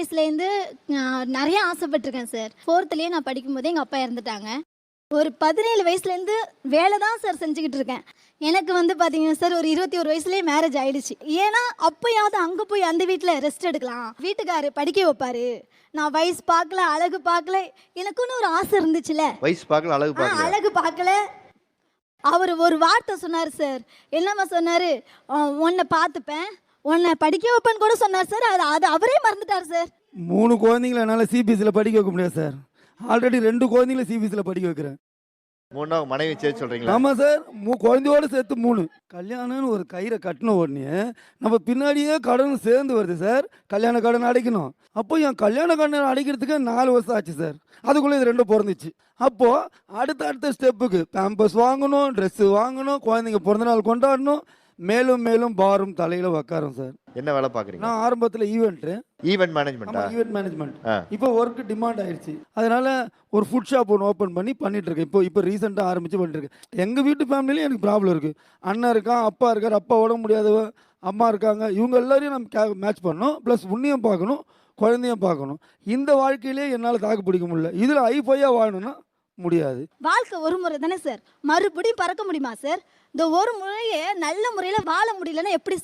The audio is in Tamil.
வயசுலேருந்து நிறைய ஆசைப்பட்டிருக்கேன் சார். 4த்லேயே நான் படிக்கும்போதே எங்கள் அப்பா இறந்துட்டாங்க. ஒரு 17 வயசுலேருந்து வேலை தான் சார் செஞ்சுக்கிட்டு இருக்கேன். எனக்கு வந்து பார்த்தீங்கன்னா சார் ஒரு 21 வயசுலேயே மேரேஜ் ஆயிடுச்சு. ஏன்னா அப்போயாவது அங்கே போய் அந்த வீட்டில் ரெஸ்ட் எடுக்கலாம், வீட்டுக்காரரு படிக்க வைப்பாரு. நான் வயசு பார்க்கல, அழகு பார்க்கல, எனக்குன்னு ஒரு ஆசை இருந்துச்சுல. வயசு பார்க்கல, அழகு பார்க்கல. அழகு பார்க்கல. அவர் ஒரு வார்த்தை சொன்னார் சார். என்னம்மா சொன்னார்? உன்னை பார்த்துப்பேன், உன்னை படிக்க வைப்பேன்னு கூட சொன்னார் சார். அது அவரே மறந்துட்டார் சார். 3 குழந்தைங்கள என்னால் சிபிஎஸ்சியில் படிக்க வைக்க முடியாது சார். ஆல்ரெடி 2 குழந்தைங்கள சிபிஎஸ்சியில் படிக்க வைக்கிறேன். 3 மனைவி சேர்த்து சொல்றீங்களா? ஆமாம் சார், குழந்தையோடு சேர்த்து 3. கல்யாணம்னு ஒரு கயிறை கட்டின உடனே நம்ம பின்னாடியே கடன் சேர்ந்து வருது சார். கல்யாண கடன் அடைக்கணும். அப்போ என் கல்யாண கடன் அடைக்கிறதுக்கு 4 வருஷம் ஆச்சு சார். அதுக்குள்ளே இது 2 பிறந்துச்சு. அப்போது அடுத்த ஸ்டெப்புக்கு பேம்பஸ் வாங்கணும், ட்ரெஸ்ஸு வாங்கணும், குழந்தைங்க பிறந்தநாள் கொண்டாடணும், மேலும் மேலும் பாரும் தலையில் உக்காரும் சார். என்ன வேலை பார்க்குறீங்க? நான் ஆரம்பத்தில் ஈவெண்ட் மேனேஜ்மெண்ட்டா? Event management. இப்போ ஒர்க்கு டிமாண்ட் ஆயிடுச்சு. அதனால ஒரு ஃபுட் ஷாப் ஒன்று ஓப்பன் பண்ணிட்டு இருக்கேன். இப்போ ரீசெண்டாக ஆரம்பிச்சு பண்ணிட்டு இருக்கேன். எங்கள் வீட்டு ஃபேமிலியிலும் எனக்கு ப்ராப்ளம் இருக்குது. அண்ணன் இருக்கான், அப்பா இருக்கார், அப்பா உடம்பு முடியாதவ, அம்மா இருக்காங்க. இவங்க எல்லாரையும் நம்ம மேட்ச் பண்ணணும். ப்ளஸ் உன்னையும் பார்க்கணும், குழந்தையும் பார்க்கணும். இந்த வாழ்க்கையிலே என்னால் தாக்கு பிடிக்க முடியல. இதில் ஐஃபையாக வாழணும்னா முடியாது. வாழ்க்கை ஒரு முறை தானே சார், மறுபடியும் பறக்க முடியுமா சார்? இந்த ஒரு முறையே நல்ல முறையில் வாழ முடியலன்னா எப்படி